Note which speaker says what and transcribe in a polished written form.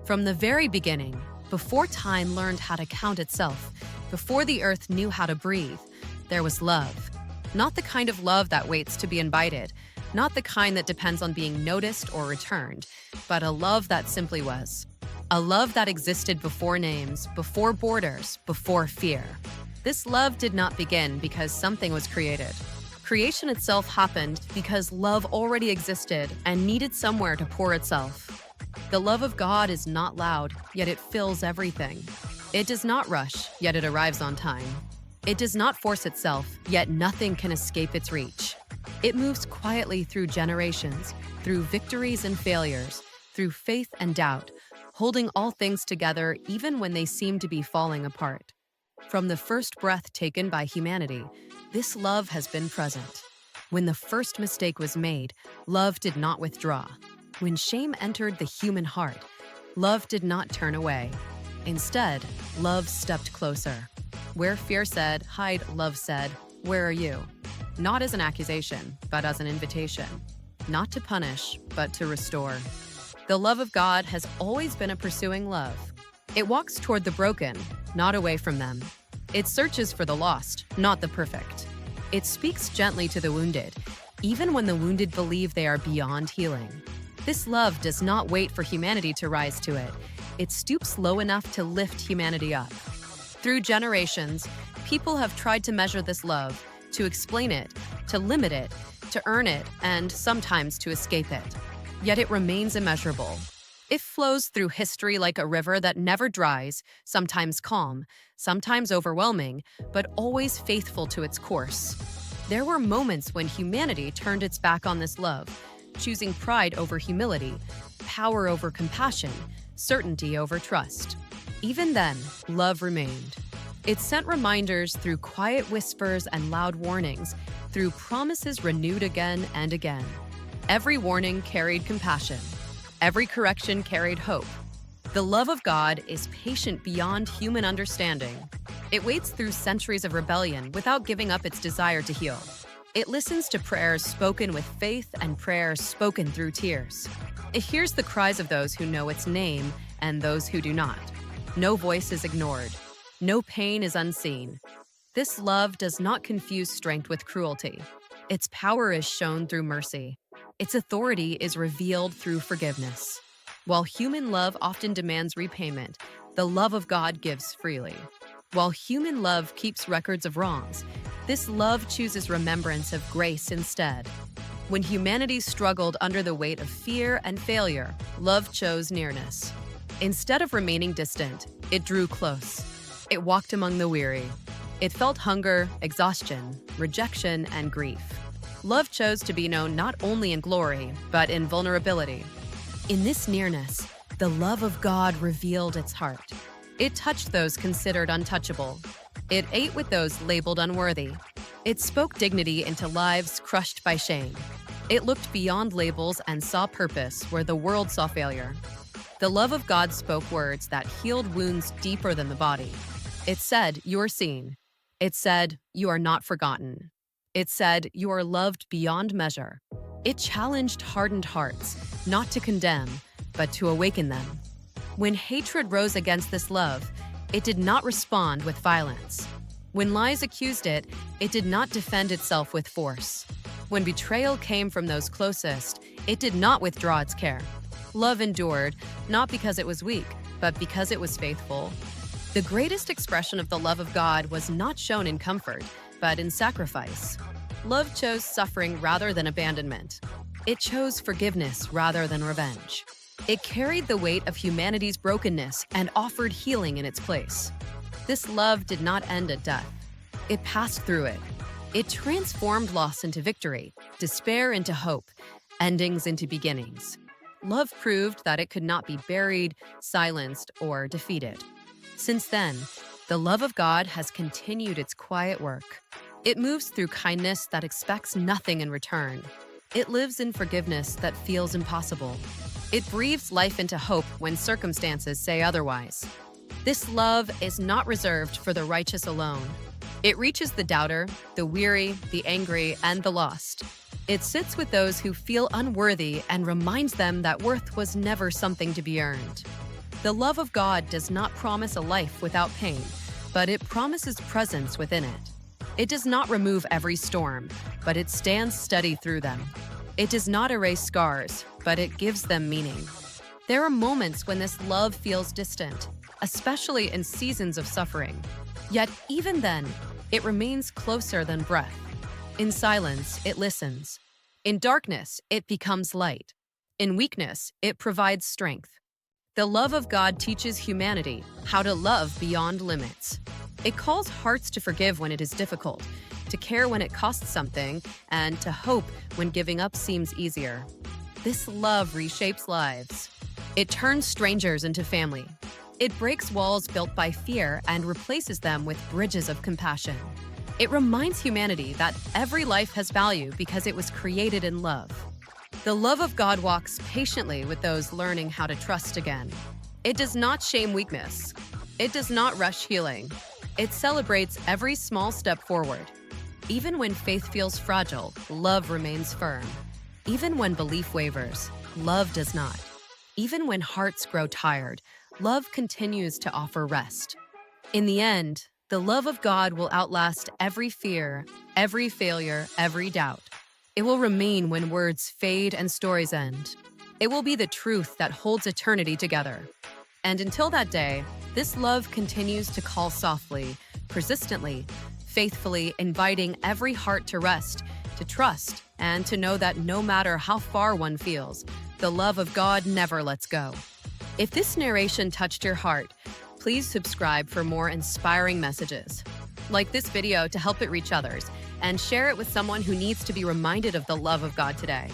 Speaker 1: From the very beginning, before time learned how to count itself, before the earth knew how to breathe, there was love. Not the kind of love that waits to be invited, not the kind that depends on being noticed or returned, but a love that simply was. A love that existed before names, before borders, before fear. This love did not begin because something was created. Creation itself happened because love already existed and needed somewhere to pour itself. The love of God is not loud, yet it fills everything. It does not rush, yet it arrives on time. It does not force itself, yet nothing can escape its reach. It moves quietly through generations, through victories and failures, through faith and doubt, holding all things together even when they seem to be falling apart. From the first breath taken by humanity, this love has been present. When the first mistake was made, love did not withdraw. When shame entered the human heart, love did not turn away. Instead, love stepped closer. Where fear said, "Hide," love said, "Where are you?" Not as an accusation, but as an invitation. Not to punish, but to restore. The love of God has always been a pursuing love. It walks toward the broken, not away from them. It searches for the lost, not the perfect. It speaks gently to the wounded, even when the wounded believe they are beyond healing. This love does not wait for humanity to rise to it. It stoops low enough to lift humanity up. Through generations, people have tried to measure this love, to explain it, to limit it, to earn it, and sometimes to escape it. Yet it remains immeasurable. It flows through history like a river that never dries, sometimes calm, sometimes overwhelming, but always faithful to its course. There were moments when humanity turned its back on this love, choosing pride over humility, power over compassion, certainty over trust. Even then, love remained. It sent reminders through quiet whispers and loud warnings, through promises renewed again and again. Every warning carried compassion. Every correction carried hope. The love of God is patient beyond human understanding. It waits through centuries of rebellion without giving up its desire to heal. It listens to prayers spoken with faith and prayers spoken through tears. It hears the cries of those who know its name and those who do not. No voice is ignored. No pain is unseen. This love does not confuse strength with cruelty. Its power is shown through mercy. Its authority is revealed through forgiveness. While human love often demands repayment, the love of God gives freely. While human love keeps records of wrongs, this love chooses remembrance of grace instead. When humanity struggled under the weight of fear and failure, love chose nearness. Instead of remaining distant, it drew close. It walked among the weary. It felt hunger, exhaustion, rejection, and grief. Love chose to be known not only in glory, but in vulnerability. In this nearness, the love of God revealed its heart. It touched those considered untouchable. It ate with those labeled unworthy. It spoke dignity into lives crushed by shame. It looked beyond labels and saw purpose where the world saw failure. The love of God spoke words that healed wounds deeper than the body. It said, "You're seen." It said, "You are not forgotten." It said, "You are loved beyond measure." It challenged hardened hearts, not to condemn, but to awaken them. When hatred rose against this love, it did not respond with violence. When lies accused it, it did not defend itself with force. When betrayal came from those closest, it did not withdraw its care. Love endured, not because it was weak, but because it was faithful. The greatest expression of the love of God was not shown in comfort, but in sacrifice. Love chose suffering rather than abandonment. It chose forgiveness rather than revenge. It carried the weight of humanity's brokenness and offered healing in its place. This love did not end at death. It passed through it. It transformed loss into victory, despair into hope, endings into beginnings. Love proved that it could not be buried, silenced, or defeated. Since then, the love of God has continued its quiet work. It moves through kindness that expects nothing in return. It lives in forgiveness that feels impossible. It breathes life into hope when circumstances say otherwise. This love is not reserved for the righteous alone. It reaches the doubter, the weary, the angry, and the lost. It sits with those who feel unworthy and reminds them that worth was never something to be earned. The love of God does not promise a life without pain, but it promises presence within it. It does not remove every storm, but it stands steady through them. It does not erase scars, but it gives them meaning. There are moments when this love feels distant, especially in seasons of suffering. Yet even then, it remains closer than breath. In silence, it listens. In darkness, it becomes light. In weakness, it provides strength. The love of God teaches humanity how to love beyond limits. It calls hearts to forgive when it is difficult, to care when it costs something, and to hope when giving up seems easier. This love reshapes lives. It turns strangers into family. It breaks walls built by fear and replaces them with bridges of compassion. It reminds humanity that every life has value because it was created in love. The love of God walks patiently with those learning how to trust again. It does not shame weakness. It does not rush healing. It celebrates every small step forward. Even when faith feels fragile, love remains firm. Even when belief wavers, love does not. Even when hearts grow tired, love continues to offer rest. In the end, the love of God will outlast every fear, every failure, every doubt. It will remain when words fade and stories end. It will be the truth that holds eternity together. And until that day, this love continues to call softly, persistently, faithfully, inviting every heart to rest, to trust, and to know that no matter how far one feels, the love of God never lets go. If this narration touched your heart, please subscribe for more inspiring messages. Like this video to help it reach others, and share it with someone who needs to be reminded of the love of God today.